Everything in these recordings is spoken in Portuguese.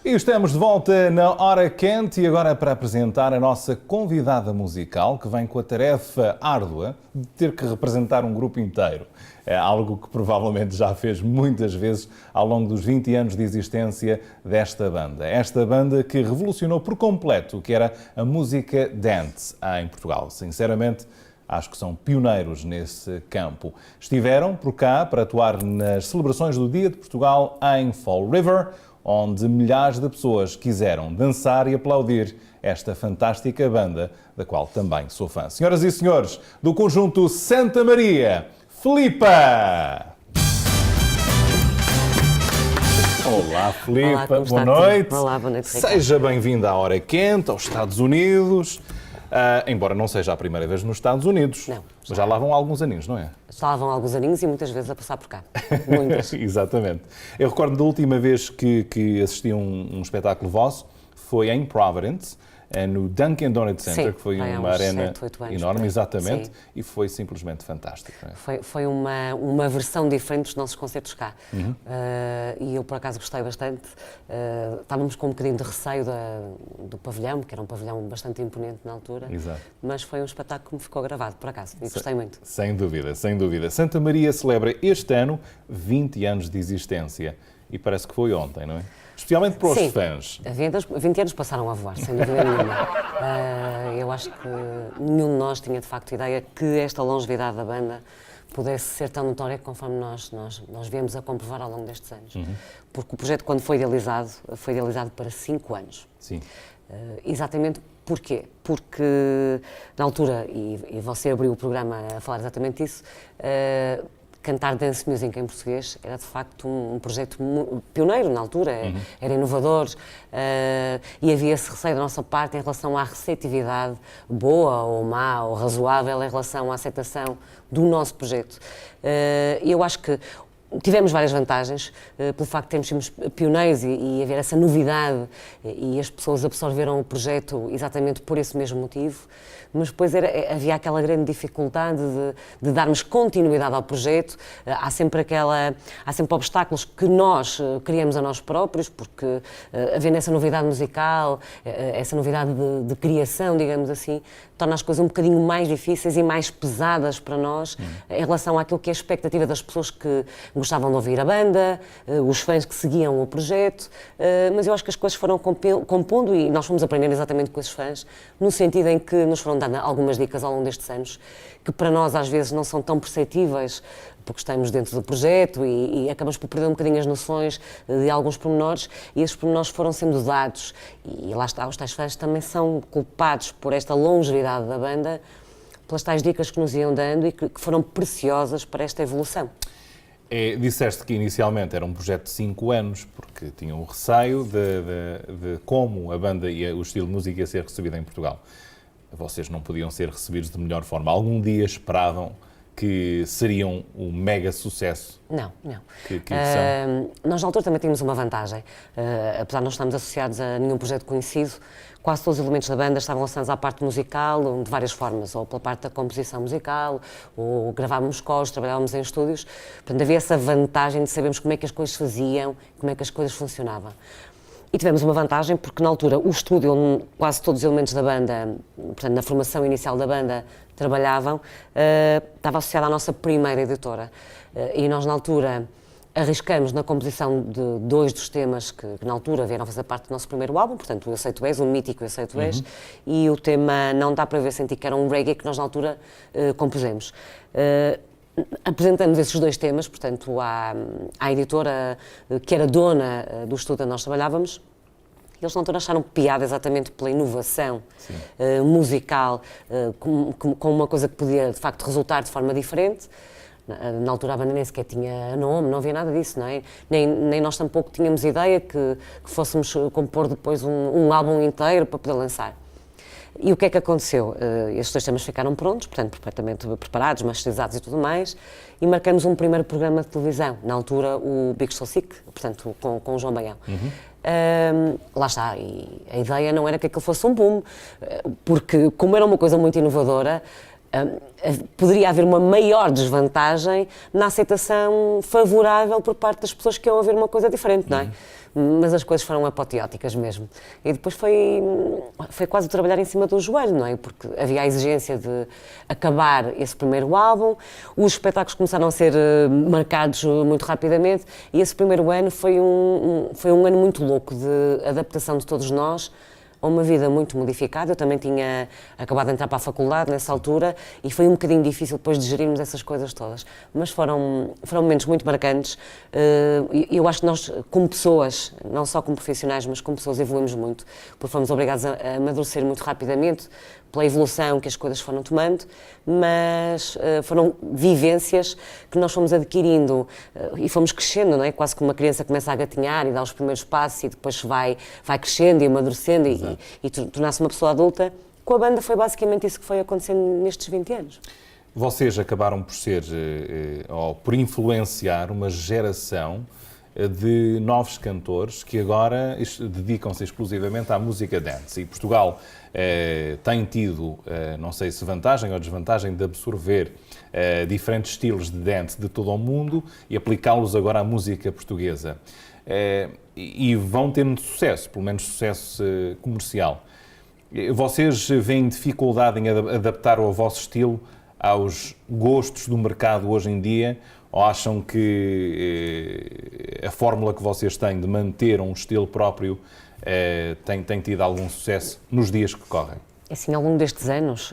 E estamos de volta na Hora Quente e agora para apresentar a nossa convidada musical que vem com a tarefa árdua de ter que representar um grupo inteiro. É algo que provavelmente já fez muitas vezes ao longo dos 20 anos de existência desta banda. Esta banda que revolucionou por completo o que era a música dance em Portugal. Sinceramente, acho que são pioneiros nesse campo. Estiveram por cá para atuar nas celebrações do Dia de Portugal em Fall River, onde milhares de pessoas quiseram dançar e aplaudir esta fantástica banda, da qual também sou fã. Senhoras e senhores, do conjunto Santa Maria, Filipa! Olá, Filipa, boa noite. Olá, boa noite, Ricardo. Seja bem-vinda à Hora Quente, aos Estados Unidos. Embora não seja a primeira vez nos Estados Unidos. Não. Mas já lá vão alguns aninhos, não é? Já vão alguns aninhos e muitas vezes a passar por cá. Muitas. Exatamente. Eu recordo da última vez que assisti a um espetáculo vosso, foi em Providence, no Dunkin' Donuts Center, Sim, que foi há uma uns arena 7, 8 anos, enorme, por aí. exatamente, Sim. e foi simplesmente fantástico. Não é? Foi uma versão diferente dos nossos concertos cá. E eu, por acaso, gostei bastante. Estávamos com um bocadinho de receio do pavilhão, que era um pavilhão bastante imponente na altura. Exato. Mas foi um espetáculo que me ficou gravado, por acaso, e gostei muito. Sem dúvida, sem dúvida. Santa Maria celebra este ano 20 anos de existência. E parece que foi ontem, não é? Especialmente para os Sim, fãs. 20 anos passaram a voar, sem dúvida nenhuma. Eu acho que nenhum de nós tinha de facto ideia que esta longevidade da banda pudesse ser tão notória conforme nós viemos a comprovar ao longo destes anos. Porque o projeto, quando foi idealizado para 5 anos. Sim. Exatamente porquê? Porque, na altura, e você abriu o programa a falar exatamente isso, cantar dance music em português era de facto um projeto pioneiro na altura, era inovador e havia esse receio da nossa parte em relação à receptividade boa ou má ou razoável em relação à aceitação do nosso projeto. E eu acho que tivemos várias vantagens, pelo facto de termos sido pioneiros e haver essa novidade e as pessoas absorveram o projeto exatamente por esse mesmo motivo, mas depois havia aquela grande dificuldade de darmos continuidade ao projeto. Há sempre obstáculos que nós criamos a nós próprios, porque havendo essa novidade musical, essa novidade de criação, digamos assim, torna as coisas um bocadinho mais difíceis e mais pesadas para nós em relação àquilo que é a expectativa das pessoas que gostavam de ouvir a banda, os fãs que seguiam o projeto, mas eu acho que as coisas foram compondo e nós fomos aprendendo exatamente com esses fãs, no sentido em que nos foram dando algumas dicas ao longo destes anos, que para nós às vezes não são tão perceptíveis, porque estamos dentro do projeto e acabamos por perder um bocadinho as noções de alguns pormenores, e esses pormenores foram sendo dados, e lá está, os tais fãs também são culpados por esta longevidade da banda, pelas tais dicas que nos iam dando e que foram preciosas para esta evolução. Disseste que inicialmente era um projeto de 5 anos, porque tinham o receio de como a banda e o estilo de música ia ser recebido em Portugal. Vocês não podiam ser recebidos de melhor forma. Algum dia esperavam que seriam um mega sucesso? Não. Que são? Nós na altura também tínhamos uma vantagem. Apesar de não estarmos associados a nenhum projeto conhecido, quase todos os elementos da banda estavam relacionados à parte musical de várias formas, ou pela parte da composição musical, ou gravávamos coros, trabalhávamos em estúdios. Portanto, havia essa vantagem de sabermos como é que as coisas se faziam, como é que as coisas funcionavam. E tivemos uma vantagem porque, na altura, o estúdio, onde quase todos os elementos da banda, portanto, na formação inicial da banda, trabalhavam, estava associado à nossa primeira editora. E nós, na altura, arriscamos na composição de 2 dos temas que na altura vieram fazer parte do nosso primeiro álbum, portanto, o Eu Sei Tu És, o mítico Eu Sei Tu És, e o tema Não Dá Para Ver Sentir, que era um reggae que nós, na altura, compusemos. Apresentamos esses 2 temas, portanto, à editora que era dona do estúdio onde nós trabalhávamos. Eles na altura acharam piada exatamente pela inovação musical, com uma coisa que podia, de facto, resultar de forma diferente. Na altura a banda nem sequer tinha nome, não havia nada disso, não é? Nem nós tampouco tínhamos ideia que fôssemos compor depois um álbum inteiro para poder lançar. E o que é que aconteceu? Estes 2 temas ficaram prontos, portanto, perfeitamente preparados, masterizados e tudo mais, e marcamos um primeiro programa de televisão, na altura o Big Soul Sick, portanto, com o João Baião. Lá está, e a ideia não era que aquilo fosse um boom, porque como era uma coisa muito inovadora, poderia haver uma maior desvantagem na aceitação favorável por parte das pessoas que iam haver uma coisa diferente, não é? Mas as coisas foram apoteóticas mesmo. E depois foi quase trabalhar em cima do joelho, não é? Porque havia a exigência de acabar esse primeiro álbum, os espetáculos começaram a ser marcados muito rapidamente e esse primeiro ano foi um ano muito louco de adaptação de todos nós a uma vida muito modificada. Eu também tinha acabado de entrar para a faculdade nessa altura e foi um bocadinho difícil depois de gerirmos essas coisas todas. Mas foram momentos muito marcantes. Eu acho que nós, como pessoas, não só como profissionais, mas como pessoas, evoluímos muito, porque fomos obrigados a amadurecer muito rapidamente pela evolução que as coisas foram tomando, mas foram vivências que nós fomos adquirindo e fomos crescendo, não é? Quase como uma criança começa a gatinhar e dá os primeiros passos e depois vai crescendo e amadurecendo e tornar-se uma pessoa adulta. Com a banda foi basicamente isso que foi acontecendo nestes 20 anos. Vocês acabaram por ser, ou por influenciar uma geração de novos cantores que agora dedicam-se exclusivamente à música dance. E Portugal tem tido, não sei se vantagem ou desvantagem, de absorver diferentes estilos de dance de todo o mundo e aplicá-los agora à música portuguesa. E vão tendo sucesso, pelo menos sucesso comercial. Vocês veem dificuldade em adaptar o vosso estilo aos gostos do mercado hoje em dia, ou acham que a fórmula que vocês têm de manter um estilo próprio tem tido algum sucesso nos dias que correm? Assim, ao longo destes anos,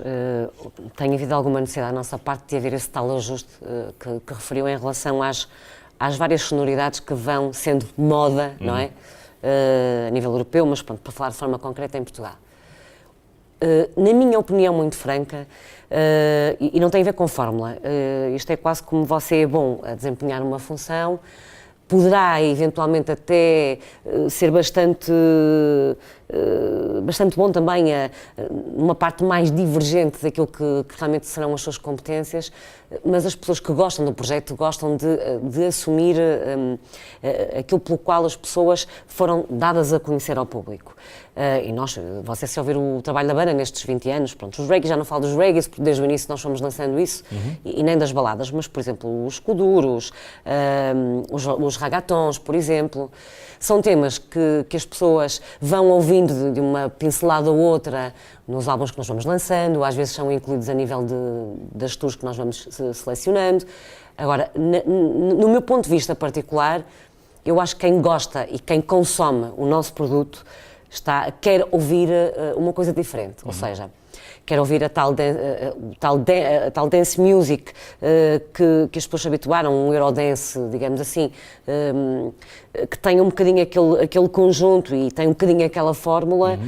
tem havido alguma necessidade da nossa parte de haver esse tal ajuste que referiu em relação às várias sonoridades que vão sendo moda, não é? A nível europeu, mas pronto, para falar de forma concreta em Portugal. Na minha opinião muito franca, e não tem a ver com fórmula, isto é quase como você é bom a desempenhar uma função, poderá eventualmente até ser bastante bom também numa parte mais divergente daquilo que realmente serão as suas competências, mas as pessoas que gostam do projeto gostam de assumir aquilo pelo qual as pessoas foram dadas a conhecer ao público. E você se ouvir o trabalho da banda nestes 20 anos, pronto, os reggae, já não falo dos reggae, porque desde o início nós fomos lançando isso, e nem das baladas, mas, por exemplo, os kuduros, os ragatons, por exemplo, são temas que as pessoas vão ouvindo de uma pincelada ou outra nos álbuns que nós vamos lançando, às vezes são incluídos a nível das tours que nós vamos selecionando. Agora, no meu ponto de vista particular, eu acho que quem gosta e quem consome o nosso produto quer ouvir uma coisa diferente, ou seja, quer ouvir a tal dance music que as pessoas se habituaram, um Eurodance, digamos assim, que tem um bocadinho aquele conjunto e tem um bocadinho aquela fórmula,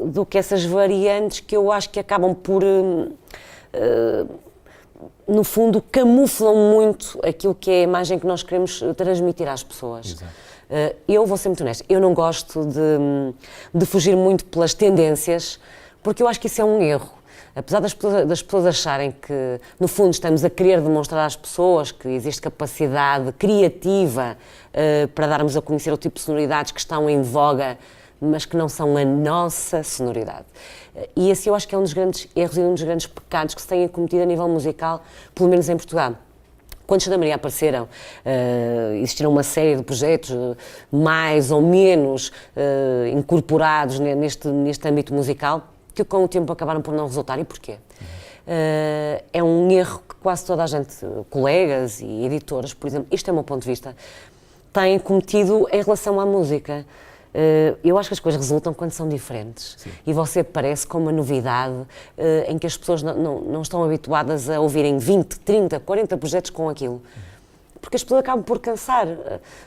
do que essas variantes que eu acho que acabam por, no fundo, camuflam muito aquilo que é a imagem que nós queremos transmitir às pessoas. Exato. Eu vou ser muito honesta, eu não gosto de fugir muito pelas tendências, porque eu acho que isso é um erro. Apesar das pessoas acharem que, no fundo, estamos a querer demonstrar às pessoas que existe capacidade criativa para darmos a conhecer o tipo de sonoridades que estão em voga, mas que não são a nossa sonoridade. E esse eu acho que é um dos grandes erros e um dos grandes pecados que se têm cometido a nível musical, pelo menos em Portugal. Quando Xanda Maria apareceram, existiram uma série de projetos mais ou menos incorporados neste âmbito musical, que com o tempo acabaram por não resultar. E porquê? É um erro que quase toda a gente, colegas e editoras, por exemplo, isto é o meu ponto de vista, têm cometido em relação à música. Eu acho que as coisas resultam quando são diferentes. Sim. E você aparece com uma novidade em que as pessoas não estão habituadas a ouvirem 20, 30, 40 projetos com aquilo. Porque as pessoas acabam por cansar.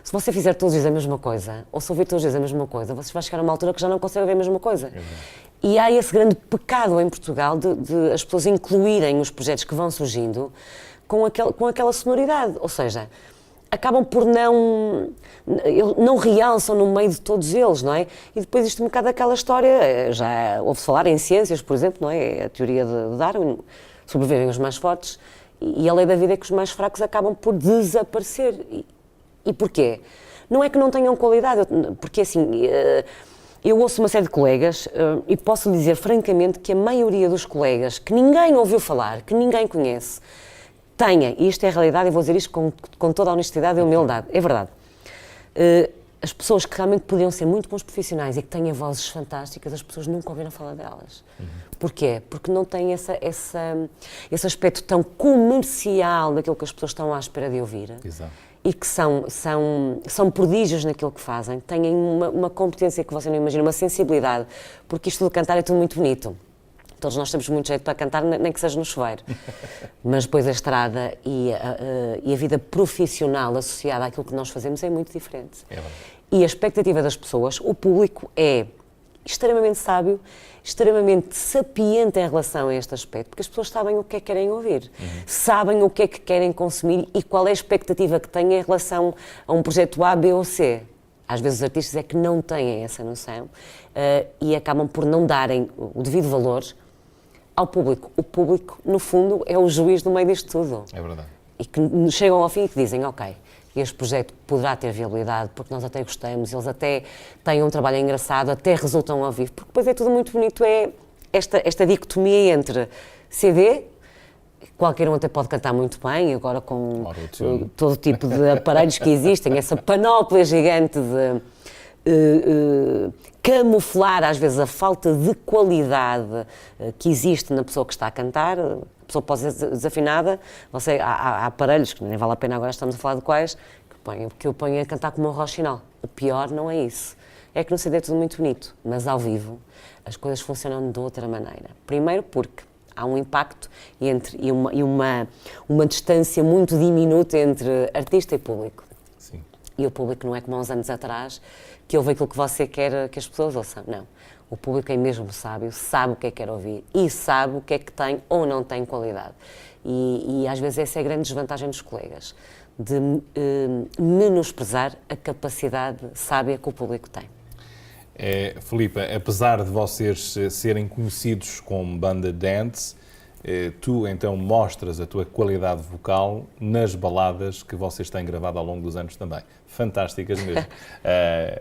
Se você fizer todos os dias a mesma coisa, ou se ouvir todos os dias a mesma coisa, você vai chegar a uma altura que já não consegue ouvir a mesma coisa. E há esse grande pecado em Portugal de as pessoas incluírem os projetos que vão surgindo com aquela sonoridade. Ou seja, acabam por não realçam no meio de todos eles, não é? E depois isto é um bocado aquela história, já ouve falar em ciências, por exemplo, não é? A teoria de Darwin, sobrevivem os mais fortes, e a lei da vida é que os mais fracos acabam por desaparecer. E porquê? Não é que não tenham qualidade, porque assim, eu ouço uma série de colegas e posso dizer francamente que a maioria dos colegas que ninguém ouviu falar, que ninguém conhece, tenha, e isto é a realidade, e vou dizer isto com toda a honestidade e humildade, é verdade, as pessoas que realmente podiam ser muito bons profissionais e que têm vozes fantásticas, as pessoas nunca ouviram falar delas. Porquê? Porque não têm esse aspecto tão comercial daquilo que as pessoas estão à espera de ouvir. Exato. E que são prodígios naquilo que fazem, têm uma competência que você não imagina, uma sensibilidade, porque isto do cantar é tudo muito bonito. Todos nós temos muito jeito para cantar, nem que seja no chuveiro. Mas depois a estrada e a vida profissional associada àquilo que nós fazemos é muito diferente. É verdade. E a expectativa das pessoas, o público é extremamente sábio, extremamente sapiente em relação a este aspecto, porque as pessoas sabem o que é que querem ouvir, sabem o que é que querem consumir e qual é a expectativa que têm em relação a um projeto A, B ou C. Às vezes os artistas é que não têm essa noção e acabam por não darem o devido valor ao público. O público, no fundo, é o juiz do meio disto tudo. É verdade. E que chegam ao fim e que dizem, ok, este projeto poderá ter viabilidade, porque nós até gostamos, eles até têm um trabalho engraçado, até resultam ao vivo, porque depois é tudo muito bonito, é esta dicotomia entre CD, qualquer um até pode cantar muito bem, agora com todo tipo de aparelhos que existem, essa panóplia gigante de camuflar às vezes a falta de qualidade que existe na pessoa que está a cantar. A pessoa pode ser desafinada, há aparelhos, que nem vale a pena agora estamos a falar de quais, que eu ponho a cantar como um roxinol. O pior não é isso. É que no CD é tudo muito bonito, mas ao vivo as coisas funcionam de outra maneira. Primeiro porque há um impacto e uma distância muito diminuta entre artista e público. Sim. E o público não é como há uns anos atrás, que ouve aquilo que você quer que as pessoas ouçam. Não. O público é mesmo sábio, sabe o que é que quer ouvir e sabe o que é que tem ou não tem qualidade. E às vezes essa é a grande desvantagem dos colegas, de menosprezar a capacidade sábia que o público tem. Filipa, apesar de vocês serem conhecidos como banda dance, tu então mostras a tua qualidade vocal nas baladas que vocês têm gravado ao longo dos anos também. Fantásticas mesmo.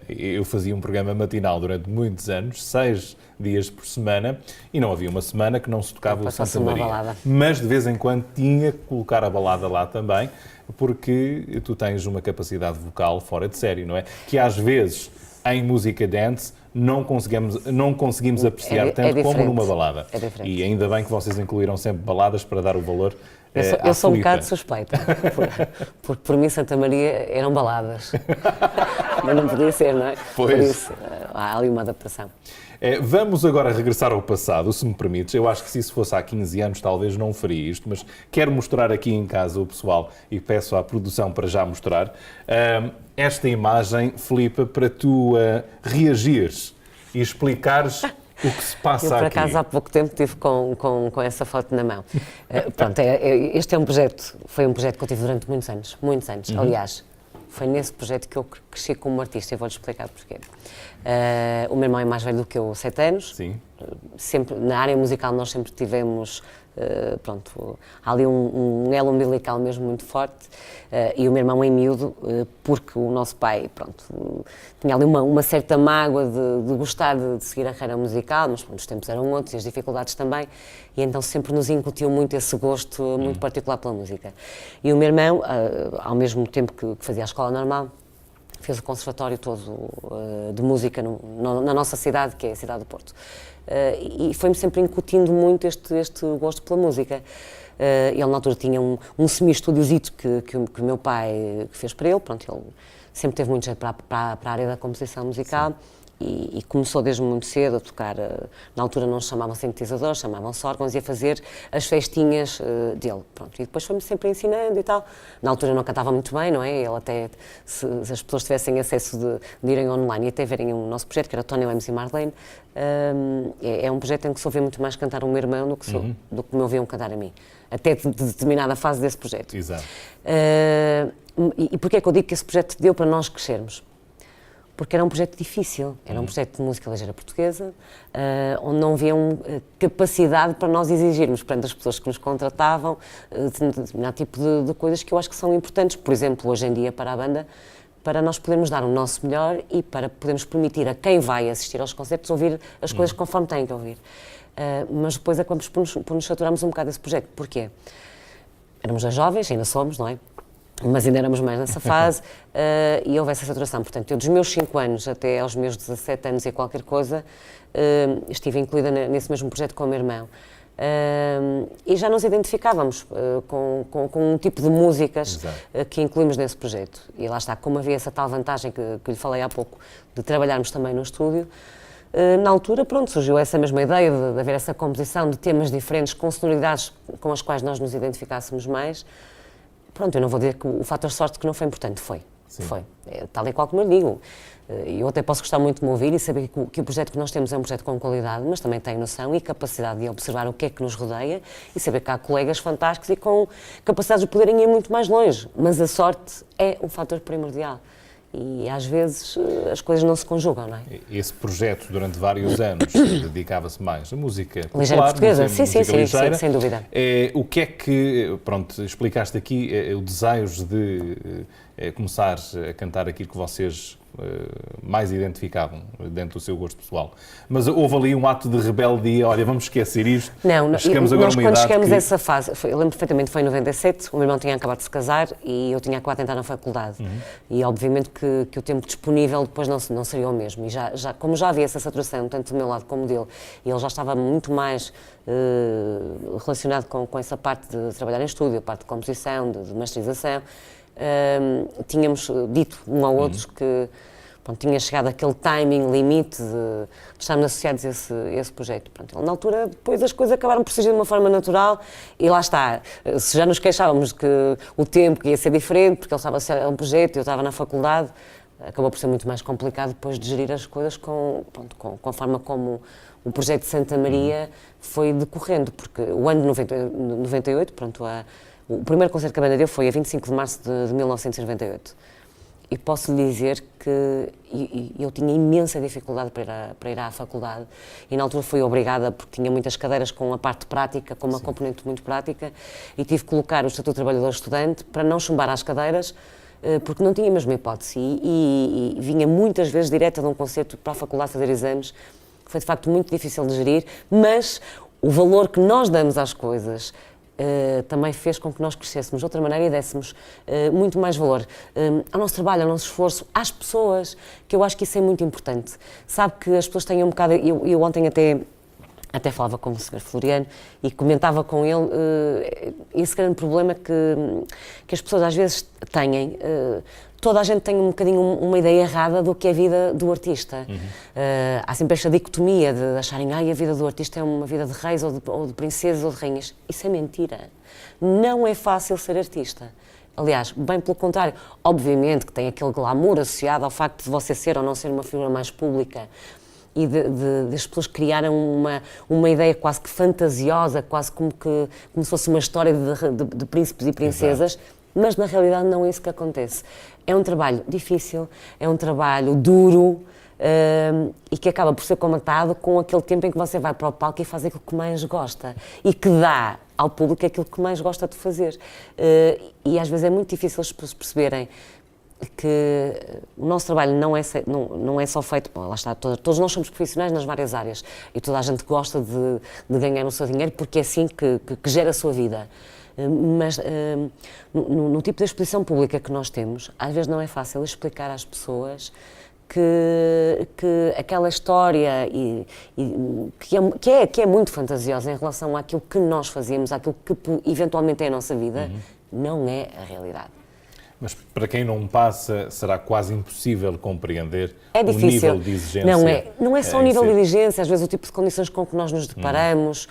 Eu fazia um programa matinal durante muitos anos, 6 dias por semana, e não havia uma semana que não se tocava o Santa Maria. Mas de vez em quando tinha que colocar a balada lá também, porque tu tens uma capacidade vocal fora de série, não é? Que às vezes em música dance não conseguimos apreciar tanto como numa balada. É diferente. E ainda bem que vocês incluíram sempre baladas para dar o valor eu sou um bocado suspeita, porque por mim Santa Maria eram baladas, mas não podia ser, não é? Pois. Por isso há ali uma adaptação. Vamos agora regressar ao passado, se me permites. Eu acho que se isso fosse há 15 anos talvez não faria isto, mas quero mostrar aqui em casa o pessoal e peço à produção para já mostrar esta imagem, Filipa, para tu reagires e explicares o que se passa aqui. Eu, por acaso, há pouco tempo estive com essa foto na mão. Pronto, este é um projeto, foi um projeto que eu tive durante muitos anos. Uhum. Aliás, foi nesse projeto que eu cresci como artista, e vou-lhe explicar porquê. O meu irmão é mais velho do que eu, 7 anos. Sim. Sempre, na área musical nós sempre tivemos, há ali um elo umbilical mesmo muito forte, e o meu irmão é miúdo, porque o nosso pai, tinha ali uma certa mágoa de gostar de seguir a carreira musical, mas os tempos eram outros e as dificuldades também, e então sempre nos incutiu muito esse gosto muito particular pela música. E o meu irmão, ao mesmo tempo que fazia a escola normal, fez o conservatório todo de música na nossa cidade, que é a cidade do Porto. E foi-me sempre incutindo muito este gosto pela música. Ele, na altura, tinha um semi-estudiozito que o meu pai fez para ele. Pronto, ele sempre teve muito jeito para a área da composição musical. E começou desde muito cedo a tocar, na altura não se chamavam sintetizadores, chamavam-se órgãos, e a fazer as festinhas dele. Pronto, e depois foi-me sempre ensinando e tal. Na altura não cantava muito bem, não é? Ele até, se as pessoas tivessem acesso de irem online e até verem o nosso projeto, que era Tony Lemos e Marlene, é um projeto em que se ouvia muito mais cantar o meu irmão do que me ouviam cantar a mim. Até de determinada fase desse projeto. Exato. E porquê é que eu digo que esse projeto deu para nós crescermos? Porque era um projeto difícil, era um projeto de música ligeira portuguesa, onde não havia capacidade para nós exigirmos perante as pessoas que nos contratavam determinado tipo de coisas que eu acho que são importantes. Por exemplo, hoje em dia, para a banda, para nós podermos dar o nosso melhor e para podermos permitir a quem vai assistir aos concertos ouvir as coisas conforme têm que ouvir. Mas depois acabamos por nos saturarmos um bocado desse projeto. Porquê? Éramos já jovens, ainda somos, não é? Mas ainda éramos mais nessa fase e houve essa saturação. Portanto, eu dos meus 5 anos até aos meus 17 anos e qualquer coisa, estive incluída nesse mesmo projeto com o meu irmão. E já nos identificávamos com um tipo de músicas que incluímos nesse projeto. E lá está, como havia essa tal vantagem que lhe falei há pouco, de trabalharmos também no estúdio, na altura, pronto, surgiu essa mesma ideia de haver essa composição de temas diferentes, com sonoridades com as quais nós nos identificássemos mais. Pronto, eu não vou dizer que o fator sorte que não foi importante, foi. Sim. Foi. Tal e qual como eu digo. Eu até posso gostar muito de me ouvir e saber que o projeto que nós temos é um projeto com qualidade, mas também tenho noção e capacidade de observar o que é que nos rodeia e saber que há colegas fantásticos e com capacidade de poderem ir muito mais longe. Mas a sorte é um fator primordial. E às vezes as coisas não se conjugam, não é? Esse projeto, durante vários anos, dedicava-se mais à música popular, ligeira portuguesa, sim, ligeira. sem dúvida. O que é que, pronto, explicaste aqui, o desejo de começar a cantar aquilo que vocês mais identificavam dentro do seu gosto pessoal. Mas houve ali um ato de rebeldia, olha, vamos esquecer isto. Não, chegamos agora nós a uma quando idade chegamos que... a essa fase, eu lembro perfeitamente, foi em 97, o meu irmão tinha acabado de se casar e eu tinha acabado de entrar na faculdade. E obviamente que o tempo disponível depois não seria o mesmo. E como já havia essa saturação, tanto do meu lado como dele, e ele já estava muito mais relacionado com essa parte de trabalhar em estúdio, a parte de composição, de masterização, tínhamos dito um ao outro que pronto, tinha chegado aquele timing limite de estarmos associados a esse projeto. Pronto, ele, na altura, depois as coisas acabaram por surgir de uma forma natural e lá está. Se já nos queixávamos que o tempo ia ser diferente, porque ele estava associado a um projeto e eu estava na faculdade, acabou por ser muito mais complicado depois de gerir as coisas com a forma como o projeto de Santa Maria foi decorrendo, porque o ano de 98, pronto, o primeiro concerto que a banda deu foi a 25 de março de 1998. E posso lhe dizer que eu tinha imensa dificuldade para ir à faculdade e na altura fui obrigada, porque tinha muitas cadeiras com a parte prática, com uma componente muito prática, e tive que colocar o Estatuto de Trabalhador Estudante para não chumbar às cadeiras, porque não tinha mesmo hipótese. E vinha muitas vezes direta de um concerto para a faculdade fazer exames, que foi de facto muito difícil de gerir, mas o valor que nós damos às coisas também fez com que nós crescêssemos de outra maneira e dessemos muito mais valor ao nosso trabalho, ao nosso esforço, às pessoas, que eu acho que isso é muito importante. Sabe que as pessoas têm um bocado... Eu ontem até falava com o Sr. Floriano e comentava com ele esse grande problema que as pessoas às vezes têm. Toda a gente tem um bocadinho uma ideia errada do que é a vida do artista. Há sempre esta dicotomia de acharem a vida do artista é uma vida de reis ou de princesas ou de rainhas. Isso é mentira. Não é fácil ser artista. Aliás, bem pelo contrário, obviamente que tem aquele glamour associado ao facto de você ser ou não ser uma figura mais pública e das pessoas criarem uma ideia quase que fantasiosa, quase como se fosse uma história de príncipes e princesas. Exato. Mas na realidade não é isso que acontece. É um trabalho difícil, é um trabalho duro e que acaba por ser comatado com aquele tempo em que você vai para o palco e faz aquilo que mais gosta e que dá ao público aquilo que mais gosta de fazer. E às vezes é muito difícil as pessoas perceberem que o nosso trabalho não é só feito, bom, lá está, todos nós somos profissionais nas várias áreas e toda a gente gosta de ganhar o seu dinheiro porque é assim que gera a sua vida. Mas no tipo de exposição pública que nós temos, às vezes não é fácil explicar às pessoas que aquela história que é muito fantasiosa em relação àquilo que nós fazíamos, àquilo que eventualmente é a nossa vida, não é a realidade. Mas para quem não passa, será quase impossível compreender o nível de exigência. Não é só o nível de exigência, às vezes o tipo de condições com que nós nos deparamos,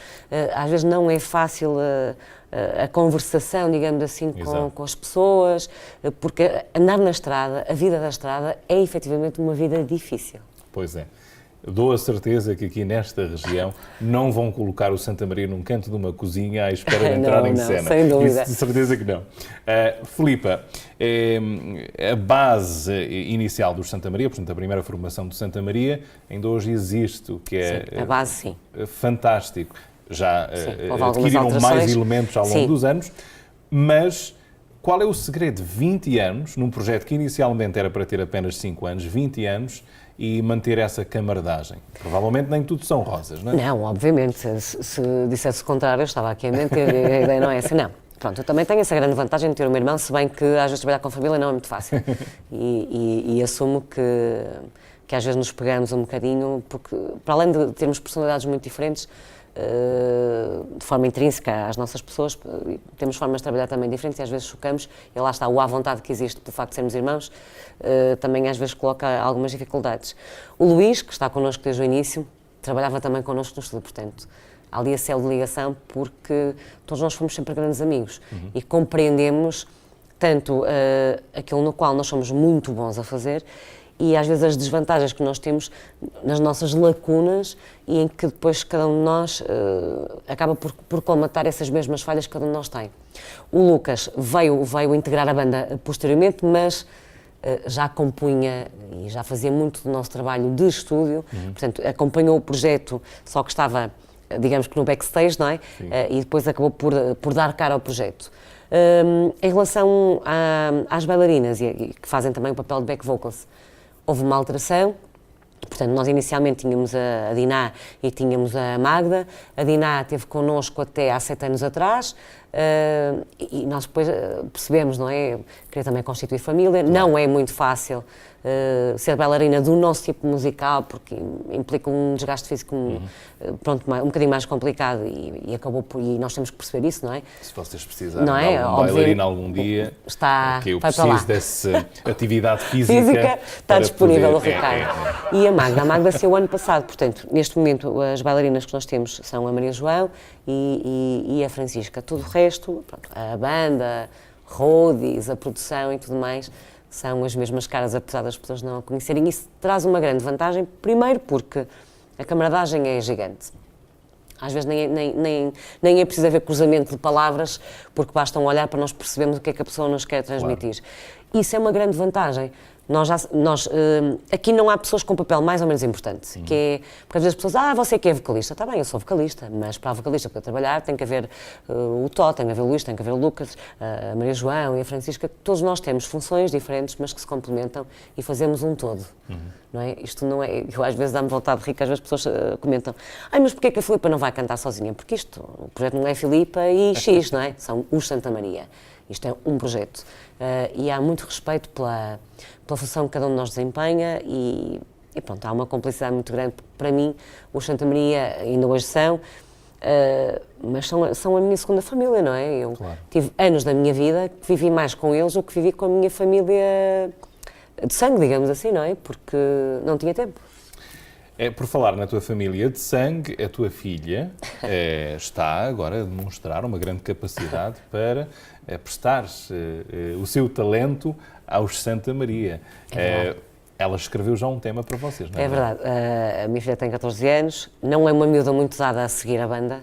às vezes não é fácil a conversação, digamos assim, com as pessoas, porque andar na estrada, a vida da estrada, é efetivamente uma vida difícil. Pois é. Dou a certeza que aqui nesta região não vão colocar o Santa Maria num canto de uma cozinha à espera de entrar em cena. Sem dúvida. Isso de certeza que não. Filipa, a base inicial do Santa Maria, portanto a primeira formação do Santa Maria, ainda hoje existe, o que é a base, sim. Fantástico. Já adquiriram mais elementos ao longo dos anos, mas qual é o segredo de 20 anos, num projeto que inicialmente era para ter apenas 5 anos, 20 anos, e manter essa camaradagem? Provavelmente nem tudo são rosas, não é? Não, obviamente. Se dissesse o contrário, eu estava aqui a mentir. A ideia não é essa, não. Pronto, eu também tenho essa grande vantagem de ter um irmão, se bem que às vezes trabalhar com família não é muito fácil. E assumo que às vezes nos pegamos um bocadinho, porque para além de termos personalidades muito diferentes, de forma intrínseca às nossas pessoas, temos formas de trabalhar também diferentes e às vezes chocamos, e lá está o à vontade que existe pelo facto de sermos irmãos, também às vezes coloca algumas dificuldades. O Luís, que está connosco desde o início, trabalhava também connosco no estudo, portanto, há ali a célula de ligação, porque todos nós fomos sempre grandes amigos e compreendemos tanto aquilo no qual nós somos muito bons a fazer e às vezes as desvantagens que nós temos nas nossas lacunas e em que depois cada um de nós acaba por colmatar essas mesmas falhas que cada um de nós tem. O Lucas veio integrar a banda posteriormente, mas já compunha e já fazia muito do nosso trabalho de estúdio, portanto acompanhou o projeto, só que estava, digamos que no backstage, não é? E depois acabou por dar cara ao projeto. Em relação às bailarinas, e que fazem também o papel de back vocals, houve uma alteração. Portanto, nós inicialmente tínhamos a Diná e tínhamos a Magda. A Diná esteve connosco até há 7 anos atrás e nós depois percebemos, não é? Queria também constituir família. Claro. Não é muito fácil ser bailarina do nosso tipo musical, porque implica um desgaste físico pronto, um bocadinho mais complicado e acabou por, e nós temos que perceber isso, não é? Se vocês precisarem de algum bailarina algum dia, que eu preciso dessa atividade física está disponível o Ricardo. E a Magda saiu o ano passado, portanto, neste momento as bailarinas que nós temos são a Maria João e a Francisca. Tudo o resto, pronto, a banda, roadies, a produção e tudo mais, são as mesmas caras, apesar das pessoas não a conhecerem. Isso traz uma grande vantagem, primeiro porque a camaradagem é gigante. Às vezes nem é preciso haver cruzamento de palavras, porque basta um olhar para nós percebermos o que é que a pessoa nos quer transmitir. Claro. Isso é uma grande vantagem. Aqui não há pessoas com papel mais ou menos importante, que é, porque às vezes as pessoas, você que é vocalista, está bem, eu sou vocalista, mas para a vocalista para trabalhar tem que haver o Tó, tem que haver o Luís, tem que haver o Lucas, a Maria João e a Francisca, todos nós temos funções diferentes, mas que se complementam e fazemos um todo, não é? Isto não é, eu às vezes dá-me vontade de rir, que às vezes as pessoas comentam, mas porquê que a Filipa não vai cantar sozinha? Porque o projeto não é Filipa e X, não é? São os Santa Maria. Isto é um projeto e há muito respeito pela função que cada um de nós desempenha e pronto, há uma complicidade muito grande. Para mim, os Santa Maria ainda hoje são, mas são a minha segunda família, não é? Eu tive anos da minha vida que vivi mais com eles do que vivi com a minha família de sangue, digamos assim, não é? Porque não tinha tempo. Por falar na tua família de sangue, a tua filha está agora a demonstrar uma grande capacidade para prestar o seu talento aos Santa Maria. Ela escreveu já um tema para vocês, não é? É verdade. A minha filha tem 14 anos, não é uma miúda muito dada a seguir a banda,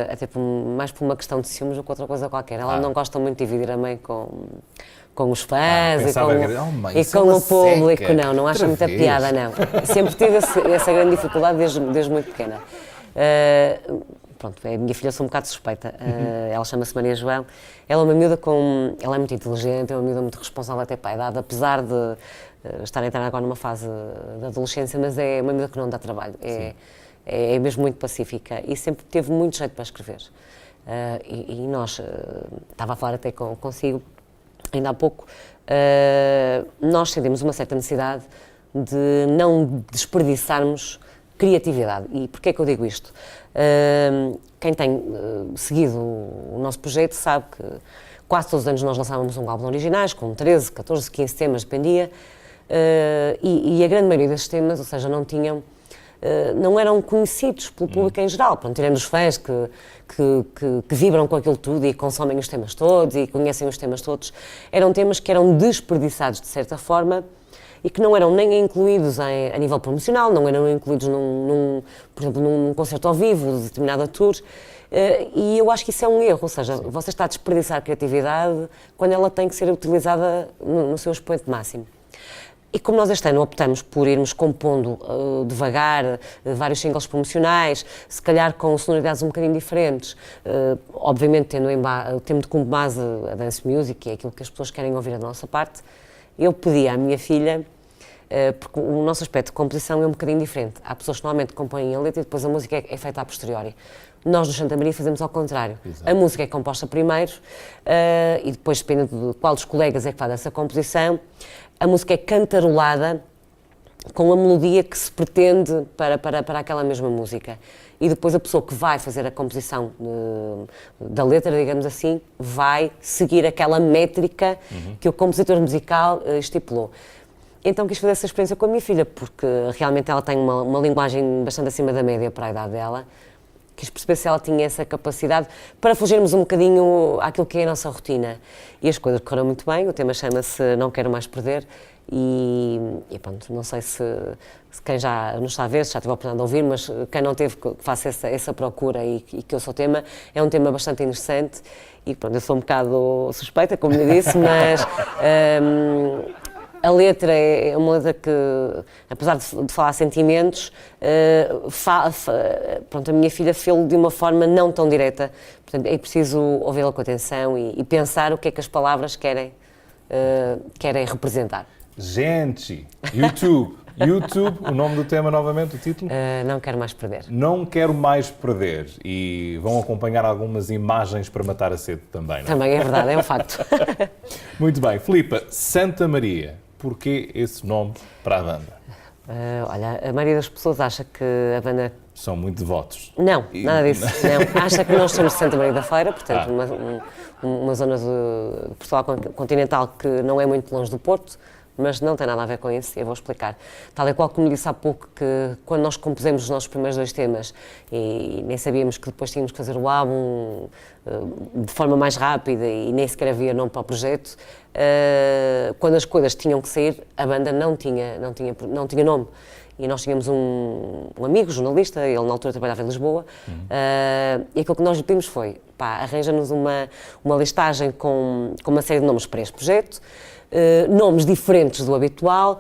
até mais por uma questão de ciúmes do que outra coisa qualquer. Ela não gosta muito de dividir a mãe com os fãs e com o público. Seca. Não acha muita piada, não. Sempre tive essa grande dificuldade desde muito pequena. Pronto, a minha filha, eu sou um bocado suspeita. Ela chama-se Maria João. Ela é uma miúda ela é muito inteligente, é uma miúda muito responsável até para a idade, apesar de estar a entrar agora numa fase de adolescência, mas é uma miúda que não dá trabalho. É mesmo muito pacífica e sempre teve muito jeito para escrever. E nós, estava a falar até consigo, ainda há pouco, nós sentimos uma certa necessidade de não desperdiçarmos criatividade. E porquê é que eu digo isto? Quem tem seguido o nosso projeto sabe que quase todos os anos nós lançávamos um álbum de originais, com 13, 14, 15 temas, dependia, e a grande maioria desses temas, ou seja, não eram conhecidos pelo público em geral, tirando os fãs que vibram com aquilo tudo e consomem os temas todos e conhecem os temas todos, eram temas que eram desperdiçados de certa forma e que não eram nem incluídos a nível promocional, não eram incluídos por exemplo, num concerto ao vivo, de determinada tour, e eu acho que isso é um erro, ou seja, você está a desperdiçar a criatividade quando ela tem que ser utilizada no seu expoente máximo. E como nós este ano optamos por irmos compondo devagar, vários singles promocionais, se calhar com sonoridades um bocadinho diferentes, obviamente tendo como base a dance music, que é aquilo que as pessoas querem ouvir da nossa parte, eu pedi à minha filha, porque o nosso aspecto de composição é um bocadinho diferente. Há pessoas que normalmente compõem a letra e depois a música é feita a posteriori. Nós, no Santa Maria, fazemos ao contrário. Exato. A música é composta primeiro e depois, dependendo de qual dos colegas é que faz essa composição, a música é cantarolada com a melodia que se pretende para aquela mesma música. E depois a pessoa que vai fazer a composição da letra, digamos assim, vai seguir aquela métrica que o compositor musical estipulou. Então quis fazer essa experiência com a minha filha, porque realmente ela tem uma linguagem bastante acima da média para a idade dela. Quis perceber se ela tinha essa capacidade para fugirmos um bocadinho àquilo que é a nossa rotina. E as coisas correram muito bem, o tema chama-se Não Quero Mais Perder e pronto, não sei se quem já nos está a ver, se já teve a oportunidade de ouvir, mas quem não teve, que faça essa procura e que ouça o tema. É um tema bastante interessante e pronto, eu sou um bocado suspeita, como lhe disse, mas... a letra é uma letra que, apesar de falar sentimentos, pronto, a minha filha fez-lo de uma forma não tão direta. Portanto, é preciso ouvi-la com atenção e pensar o que é que as palavras querem representar. Gente, YouTube, o nome do tema novamente, o título? Não Quero Mais Perder. Não Quero Mais Perder. E vão acompanhar algumas imagens para matar a sede também, não é? Também é verdade, é um facto. Muito bem. Filipa, Santa Maria. Porquê esse nome para a banda? Olha, a maioria das pessoas acha que a banda... São muito devotos. Não, nada disso. Não. Acha que nós somos de Santa Maria da Feira, portanto, uma zona de Portugal continental que não é muito longe do Porto, mas não tem nada a ver com isso, e eu vou explicar. Tal e qual como disse há pouco, que quando nós compusemos os nossos primeiros 2 temas e nem sabíamos que depois tínhamos que fazer o álbum de forma mais rápida e nem sequer havia nome para o projeto, quando as coisas tinham que sair, a banda não tinha nome. E nós tínhamos um amigo, jornalista, ele na altura trabalhava em Lisboa, e aquilo que nós lhe pedimos foi, arranja-nos uma listagem com uma série de nomes para este projeto, nomes diferentes do habitual,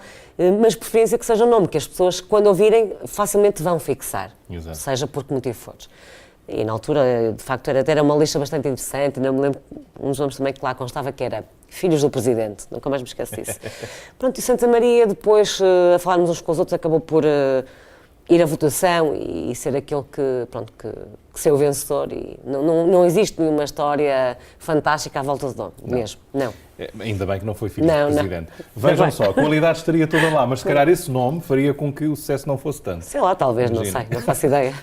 mas de preferência que seja um nome que as pessoas, quando ouvirem, facilmente vão fixar, Exato. Seja por que motivo fores. E na altura, de facto, era uma lista bastante interessante, não me lembro uns nomes também que lá constava, que era Filhos do Presidente, nunca mais me esqueço disso. Pronto, e Santa Maria, depois, a falarmos uns com os outros, acabou por ir à votação e ser aquele que ser o vencedor. E não existe nenhuma história fantástica à volta do nome, mesmo, não. Ainda bem que não foi filho do Presidente. Vejam só, a qualidade estaria toda lá, mas se calhar esse nome faria com que o sucesso não fosse tanto. Sei lá, talvez, Imagina. Não sei, não faço ideia.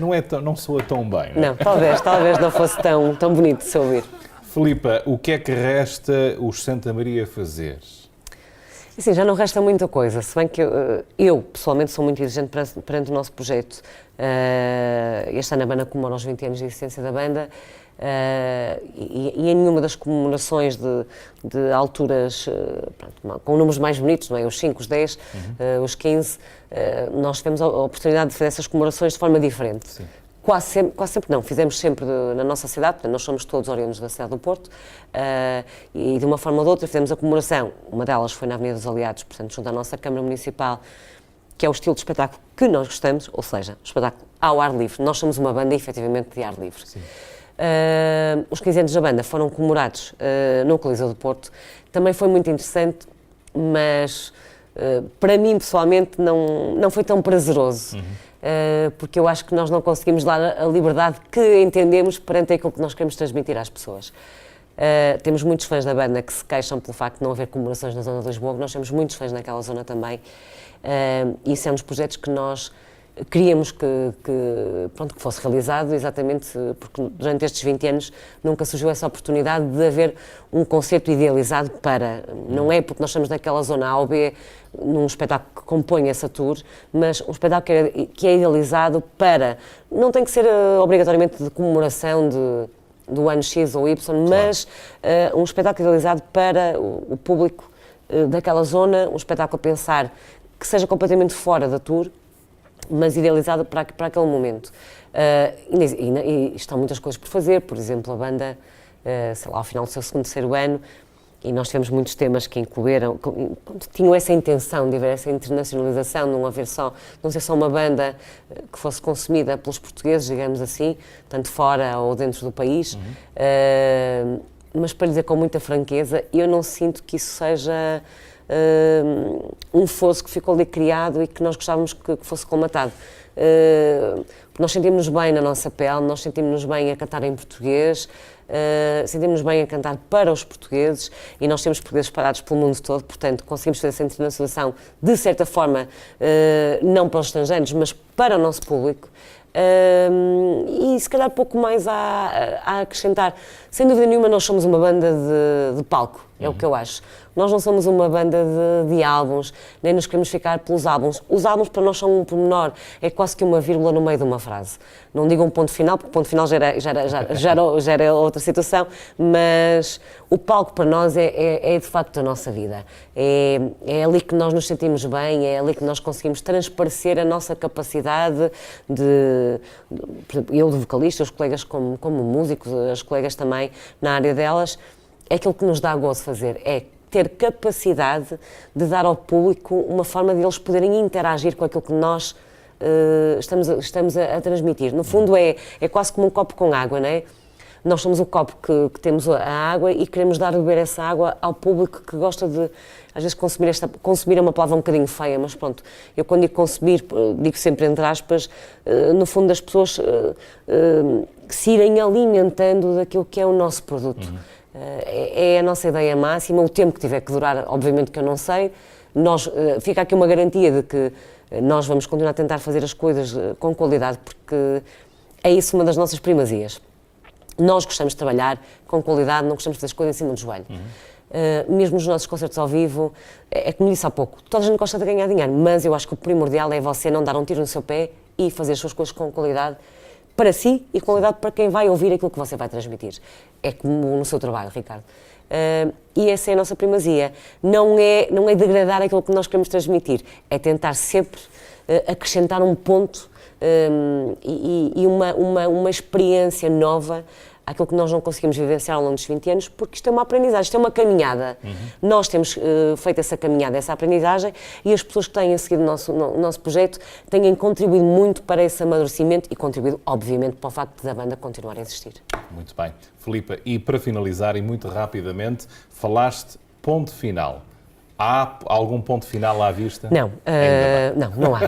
Não soa tão bem. Não, talvez não fosse tão bonito de se ouvir. Filipa, o que é que resta os Santa Maria fazer? Assim, já não resta muita coisa, se bem que eu pessoalmente sou muito exigente perante o nosso projeto. Este ano a banda comemora os 20 anos de existência da banda e em nenhuma das comemorações de alturas com números mais bonitos, não é? Os 5, os 10, os 15, nós tivemos a oportunidade de fazer essas comemorações de forma diferente. Sim. Quase sempre não, fizemos sempre na nossa cidade, portanto, nós somos todos oriundos da cidade do Porto, e de uma forma ou de outra fizemos a comemoração, uma delas foi na Avenida dos Aliados, portanto, junto à nossa Câmara Municipal, que é o estilo de espetáculo que nós gostamos, ou seja, o espetáculo ao ar livre. Nós somos uma banda, efetivamente, de ar livre. Os 15 anos da banda foram comemorados no Coliseu do Porto, também foi muito interessante, mas para mim, pessoalmente, não foi tão prazeroso. Porque eu acho que nós não conseguimos dar a liberdade que entendemos perante aquilo que nós queremos transmitir às pessoas. Temos muitos fãs da banda que se queixam pelo facto de não haver comemorações na zona de Lisboa, nós temos muitos fãs naquela zona também, e isso é um dos projetos que nós queríamos que fosse realizado, exatamente porque durante estes 20 anos nunca surgiu essa oportunidade de haver um concerto idealizado para, não é porque nós estamos naquela zona A ou B, num espetáculo que compõe essa tour, mas um espetáculo que é idealizado para, não tem que ser obrigatoriamente de comemoração do ano X ou Y, mas um espetáculo idealizado para o público daquela zona, um espetáculo a pensar que seja completamente fora da tour, mas idealizado para aquele momento. E estão muitas coisas por fazer, por exemplo, a banda, sei lá, ao final do seu segundo, terceiro ano, e nós tivemos muitos temas que incluíram, que tinham essa intenção de haver essa internacionalização, não ser só uma banda que fosse consumida pelos portugueses, digamos assim, tanto fora ou dentro do país. Mas para lhe dizer com muita franqueza, eu não sinto que isso seja um fosso que ficou ali criado e que nós gostávamos que fosse colmatado. Nós sentimos-nos bem na nossa pele, nós sentimos-nos bem a cantar em português, sentimos-nos bem a cantar para os portugueses, e nós temos portugueses espalhados pelo mundo todo, portanto conseguimos fazer essa internacionalização de certa forma, não para os estrangeiros, mas para o nosso público. E se calhar pouco mais a acrescentar. Sem dúvida nenhuma, nós somos uma banda de palco, é o que eu acho. Nós não somos uma banda de álbuns, nem nos queremos ficar pelos álbuns. Os álbuns para nós são um pormenor, é quase que uma vírgula no meio de uma frase. Não digo um ponto final, porque o ponto final já era outra situação, mas o palco para nós é de facto a nossa vida. É ali que nós nos sentimos bem, é ali que nós conseguimos transparecer a nossa capacidade por exemplo, eu de vocalista, os colegas como músicos, as colegas também na área delas, é aquilo que nos dá gozo fazer, é ter capacidade de dar ao público uma forma de eles poderem interagir com aquilo que nós estamos a transmitir. No fundo é quase como um copo com água, não é? Nós somos o copo que temos a água e queremos dar a beber essa água ao público que gosta de, às vezes, consumir é uma palavra um bocadinho feia, mas pronto, eu quando digo consumir, digo sempre entre aspas, no fundo das pessoas que se irem alimentando daquilo que é o nosso produto. É a nossa ideia máxima, o tempo que tiver que durar, obviamente que eu não sei, fica aqui uma garantia de que nós vamos continuar a tentar fazer as coisas com qualidade, porque é isso uma das nossas primazias. Nós gostamos de trabalhar com qualidade, não gostamos de fazer as coisas em cima do joelho. Mesmo nos nossos concertos ao vivo, é como disse há pouco, toda a gente gosta de ganhar dinheiro, mas eu acho que o primordial é você não dar um tiro no seu pé e fazer as suas coisas com qualidade para si e qualidade para quem vai ouvir aquilo que você vai transmitir. É como no seu trabalho, Ricardo. E essa é a nossa primazia. Não é degradar aquilo que nós queremos transmitir, é tentar sempre acrescentar um ponto e uma experiência nova àquilo que nós não conseguimos vivenciar ao longo dos 20 anos, porque isto é uma aprendizagem, isto é uma caminhada. Nós temos feito essa caminhada, essa aprendizagem, e as pessoas que têm seguido o nosso projeto têm contribuído muito para esse amadurecimento e contribuído, obviamente, para o facto da banda continuar a existir. Muito bem. Filipa, e para finalizar, e muito rapidamente, falaste ponto final. Há algum ponto final à vista? Não,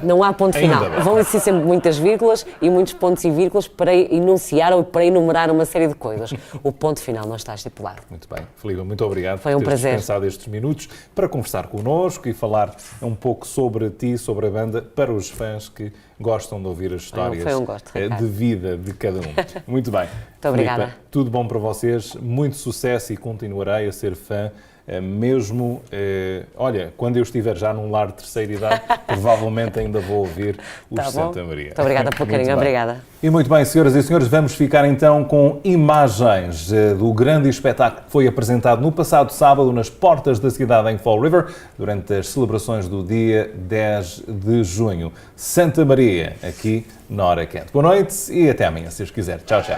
não há ponto final. Vão existir sempre muitas vírgulas e muitos pontos e vírgulas para enunciar ou para enumerar uma série de coisas. O ponto final não está estipulado. Muito bem. Filipa, muito obrigado por teres dispensado estes minutos para conversar connosco e falar um pouco sobre ti, sobre a banda, para os fãs que gostam de ouvir as histórias de vida de cada um. Muito bem. Muito obrigada. Filipa, tudo bom para vocês, muito sucesso e continuarei a ser fã. Mesmo, olha, quando eu estiver já num lar de terceira idade, provavelmente ainda vou ouvir os Santa Maria. Muito obrigada pelo carinho, obrigada. E muito bem, senhoras e senhores, vamos ficar então com imagens do grande espetáculo que foi apresentado no passado sábado nas portas da cidade em Fall River, durante as celebrações do dia 10 de junho. Santa Maria, aqui na Hora Quente. Boa noite e até amanhã, se os quiser. Tchau, tchau.